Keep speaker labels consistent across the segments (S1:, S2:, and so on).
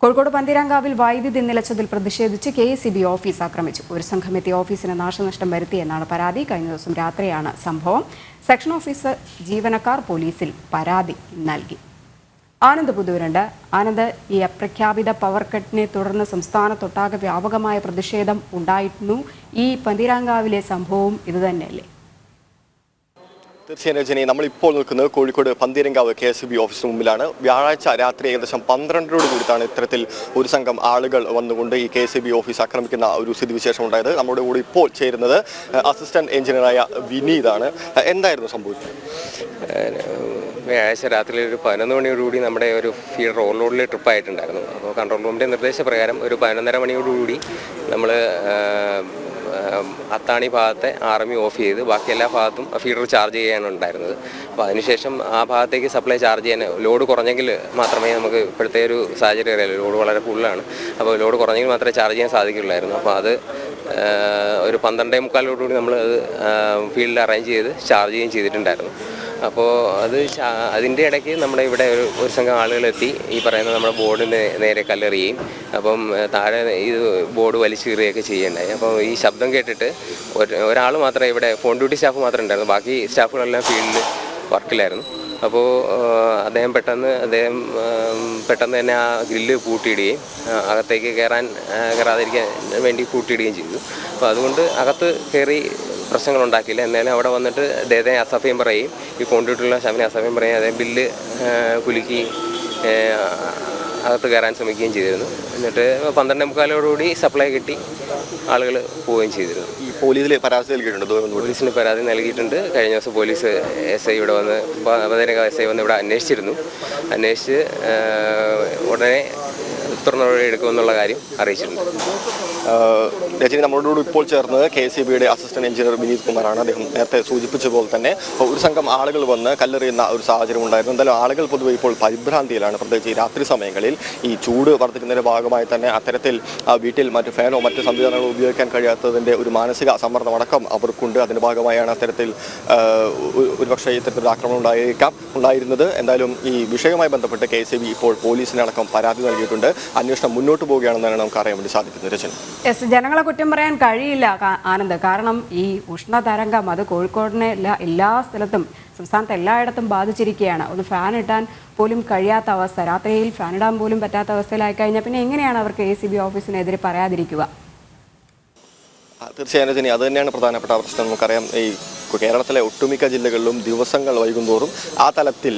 S1: കോഴിക്കോട് പന്തീരാങ്കാവിൽ വൈദ്യുതി നിലച്ചതിൽ പ്രതിഷേധിച്ച് KSEB. Office ആക്രമിച്ചു. ഒരു സംഘം എത്തി ഓഫീസിന് നാശനഷ്ടം വരുത്തിയെന്നാണ് പരാതി. കഴിഞ്ഞ ദിവസം രാത്രിയാണ് സംഭവം. സെക്ഷൻ ഓഫീസർ ജീവനക്കാർ പോലീസിൽ പരാതി നൽകി. ആനന്ദ് പുതൂരുണ്ട്. ആനന്ദ്, ഈ അപ്രഖ്യാപിത പവർ കട്ടിനെ തുടർന്ന് സംസ്ഥാനത്തൊട്ടാകെ വ്യാപകമായ പ്രതിഷേധം ഉണ്ടായിരുന്നു. ഈ പന്തീരാങ്കാവിലെ സംഭവവും ഇതുതന്നെയല്ലേ?
S2: തീർച്ചയായും രജനി, നമ്മളിപ്പോൾ നിൽക്കുന്നത് കോഴിക്കോട് പന്തീരങ്കാവ് കെ.എസ്.ഇ.ബി. ഓഫീസിന് മുമ്പിലാണ്. വ്യാഴാഴ്ച രാത്രി ഏകദേശം 12 കൂടിയിട്ടാണ് ഇത്തരത്തിൽ ഒരു സംഘം ആളുകൾ വന്നുകൊണ്ട് ഈ കെ.എസ്.ഇ.ബി. ഓഫീസ് ആക്രമിക്കുന്ന ഒരു സ്ഥിതിവിശേഷം ഉണ്ടായത്. നമ്മുടെ കൂടെ ഇപ്പോൾ ചേരുന്നത് അസിസ്റ്റന്റ് എഞ്ചിനീയറായ വിനീതാണ്. എന്തായിരുന്നു സംഭവിച്ചത്?
S3: വ്യാഴാഴ്ച രാത്രി ഒരു 11 മണിയോടുകൂടി നമ്മുടെ ഒരു ഫീഡർ ഓവർലോഡിൽ ട്രിപ്പായിട്ടുണ്ടായിരുന്നു. അപ്പോൾ കൺട്രോൾ റൂമിൻ്റെ നിർദ്ദേശപ്രകാരം ഒരു 11:30 മണിയോടുകൂടി നമ്മൾ അത്താണി ഭാഗത്തെ ആർമി ഓഫ് ചെയ്ത് ബാക്കി എല്ലാ ഭാഗത്തും ഫീഡർ ചാർജ് ചെയ്യാനാണ് ഉണ്ടായിരുന്നത്. അപ്പോൾ അതിനുശേഷം ആ ഭാഗത്തേക്ക് സപ്ലൈ ചാർജ് ചെയ്യാൻ ലോഡ് കുറഞ്ഞെങ്കിൽ മാത്രമേ നമുക്ക് ഇപ്പോഴത്തെ ഒരു സാഹചര്യം അറിയാലോ, ലോഡ് വളരെ കൂടുതലാണ്. അപ്പോൾ ലോഡ് കുറഞ്ഞെങ്കിൽ മാത്രമേ ചാർജ് ചെയ്യാൻ സാധിക്കുള്ളായിരുന്നു. അപ്പോൾ അത് ഒരു 12:45 നമ്മൾ അത് ഫീൽഡിൽ അറേഞ്ച് ചെയ്ത് ചാർജ് ചെയ്യുകയും ചെയ്തിട്ടുണ്ടായിരുന്നു. അപ്പോൾ അതിൻ്റെ ഇടയ്ക്ക് നമ്മുടെ ഇവിടെ ഒരു സംഘം ആളുകളെത്തി ഈ പറയുന്ന നമ്മുടെ ബോർഡിന് നേരെ കല്ലെറിയുകയും അപ്പം താഴെ ഇത് ബോർഡ് വലിച്ചെറിയുകയൊക്കെ ചെയ്യേണ്ടായി. അപ്പോൾ ഈ ശബ്ദം കേട്ടിട്ട് ഒരാൾ മാത്രമേ ഇവിടെ ഫോൺ ഡ്യൂട്ടി സ്റ്റാഫ് മാത്രമേ ഉണ്ടായിരുന്നു, ബാക്കി സ്റ്റാഫുകളെല്ലാം ഫീൽഡിൽ വർക്കിലായിരുന്നു. അപ്പോൾ അദ്ദേഹം പെട്ടെന്ന് തന്നെ ആ ഗ്രില്ല് പൂട്ടിയിടുകയും അകത്തേക്ക് കയറാതിരിക്കാൻ വേണ്ടി പൂട്ടിയിടുകയും ചെയ്തു. അപ്പോൾ അതുകൊണ്ട് അകത്ത് കയറി പ്രശ്നങ്ങളുണ്ടാക്കിയില്ല. എന്നാലും അവിടെ വന്നിട്ട് അദ്ദേഹത്തെ അസഭ്യം പറയും, ഈ കൊണ്ടിട്ടുള്ള ശവനെ അസഭ്യം പറയും, അദ്ദേഹം ബില്ല് കുലുക്കി അകത്ത് കയറാൻ ശ്രമിക്കുകയും ചെയ്തിരുന്നു. എന്നിട്ട് 12:45 സപ്ലൈ കിട്ടി ആളുകൾ പോവുകയും ചെയ്തിരുന്നു.
S2: ഈ പോലീസിൽ പരാതി നൽകിയിട്ടുണ്ട്?
S3: പോലീസിന് പരാതി നൽകിയിട്ടുണ്ട്. കഴിഞ്ഞ ദിവസം പോലീസ് എസ് ഐ ഇവിടെ വന്ന് പന്തീരങ്കാവ് എസ് ഐ വന്ന് ഇവിടെ അന്വേഷിച്ചിരുന്നു. അന്വേഷിച്ച് ഉടനെ നടപടി എടുക്കുമെന്നുള്ള കാര്യം അറിയിച്ചിട്ടുണ്ട്.
S2: രജനി, നമ്മളോട് ഇപ്പോൾ ചേർന്നത് കെ.എസ്.ഇ.ബിയുടെ അസിസ്റ്റന്റ് എഞ്ചിനീയർ വിനീത് കുമാറാണ്. അദ്ദേഹം നേരത്തെ സൂചിപ്പിച്ച പോലെ തന്നെ ഒരു സംഘം ആളുകൾ വന്ന് കല്ലെറിയുന്ന ഒരു സാഹചര്യം ഉണ്ടായിരുന്നു. എന്തായാലും ആളുകൾ പൊതുവെ ഇപ്പോൾ പരിഭ്രാന്തിയിലാണ്. പ്രത്യേകിച്ച് ഈ രാത്രി സമയങ്ങളിൽ ഈ ചൂട് വർദ്ധിക്കുന്നതിൻ്റെ ഭാഗമായി തന്നെ അത്തരത്തിൽ വീട്ടിൽ മറ്റ് ഫാനോ മറ്റ് സംവിധാനങ്ങളോ ഉപയോഗിക്കാൻ കഴിയാത്തതിൻ്റെ ഒരു മാനസിക സമ്മർദ്ദം അടക്കം അവർക്കുണ്ട്. അതിൻ്റെ ഭാഗമായാണ് അത്തരത്തിൽ ഒരുപക്ഷെ ഇത്തരത്തിലൊരു ആക്രമണം ഉണ്ടായിരുന്നത്. എന്തായാലും ഈ വിഷയവുമായി ബന്ധപ്പെട്ട് കെ.എസ്.ഇ.ബി. ഇപ്പോൾ പോലീസിനടക്കം പരാതി നൽകിയിട്ടുണ്ട്. അന്വേഷണം മുന്നോട്ട് പോവുകയാണെന്നാണ് നമുക്ക് അറിയാൻ വേണ്ടി സാധിക്കുന്നത്. രചന,
S1: ജനങ്ങളെ കുറ്റം പറയാൻ കഴിയില്ല ആനന്ദ്. കാരണം ഈ ഉഷ്ണതരംഗം അത് കോഴിക്കോടിനെ എല്ലാ സ്ഥലത്തും സംസ്ഥാനത്ത് എല്ലായിടത്തും ബാധിച്ചിരിക്കുകയാണ്. ഒന്ന് ഫാൻ ഇടാൻ പോലും കഴിയാത്ത അവസ്ഥ, രാത്രിയിൽ ഫാൻ ഇടാൻ പോലും പറ്റാത്ത അവസ്ഥയിലായി കഴിഞ്ഞാൽ പിന്നെ എങ്ങനെയാണ് അവർ കെ.എസ്.ഇ.ബി. ഓഫീസിനെതിരെ പറയാതിരിക്കുക?
S2: തീർച്ചയായും രജനി, അത് തന്നെയാണ് പ്രധാനപ്പെട്ട പ്രശ്നം. നമുക്കറിയാം, ഈ കേരളത്തിലെ ഒട്ടുമിക്ക ജില്ലകളിലും ദിവസങ്ങൾ വൈകുന്തോറും ആ തലത്തിൽ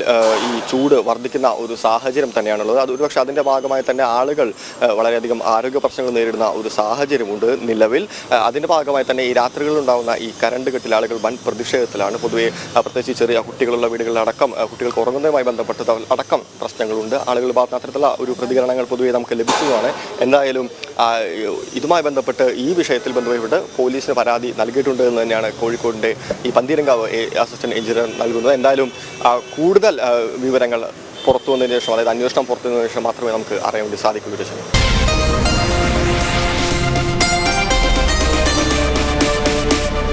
S2: ഈ ചൂട് വർദ്ധിക്കുന്ന ഒരു സാഹചര്യം തന്നെയാണുള്ളത്. അത് ഒരുപക്ഷെ അതിൻ്റെ ഭാഗമായി തന്നെ ആളുകൾ വളരെയധികം ആരോഗ്യ പ്രശ്നങ്ങൾ നേരിടുന്ന ഒരു സാഹചര്യമുണ്ട് നിലവിൽ. അതിൻ്റെ ഭാഗമായി തന്നെ ഈ രാത്രികളിലുണ്ടാകുന്ന ഈ കറണ്ട് കെട്ടിൽ ആളുകൾ വൻ പ്രതിഷേധത്തിലാണ്. പൊതുവെ പ്രത്യേകിച്ച് ചെറിയ കുട്ടികളുള്ള വീടുകളിലടക്കം കുട്ടികൾക്ക് ഉറങ്ങുന്നതുമായി ബന്ധപ്പെട്ട് അടക്കം പ്രശ്നങ്ങളുണ്ട്. ആളുകളുടെ ഭാഗത്ത് അത്തരത്തിലുള്ള ഒരു പ്രതികരണങ്ങൾ പൊതുവെ നമുക്ക് ലഭിച്ചതാണ്. എന്തായാലും ഇതുമായി ബന്ധപ്പെട്ട് ഈ വിഷയത്തിൽ ബന്ധപ്പെട്ട് പോലീസിന് പരാതി നൽകിയിട്ടുണ്ട് എന്ന് തന്നെയാണ് കോഴിക്കോടിൻ്റെ ഈ പന്തീരങ്കാവ് അസിസ്റ്റന്റ് എഞ്ചിനീയർ നൽകുന്നത്. എന്തായാലും കൂടുതൽ വിവരങ്ങൾ പുറത്തു വന്നതിന് ശേഷം, അതായത് അന്വേഷണം പുറത്തു വന്നതിന് ശേഷം മാത്രമേ നമുക്ക് അറിയാൻ വേണ്ടി സാധിക്കുള്ളൂ.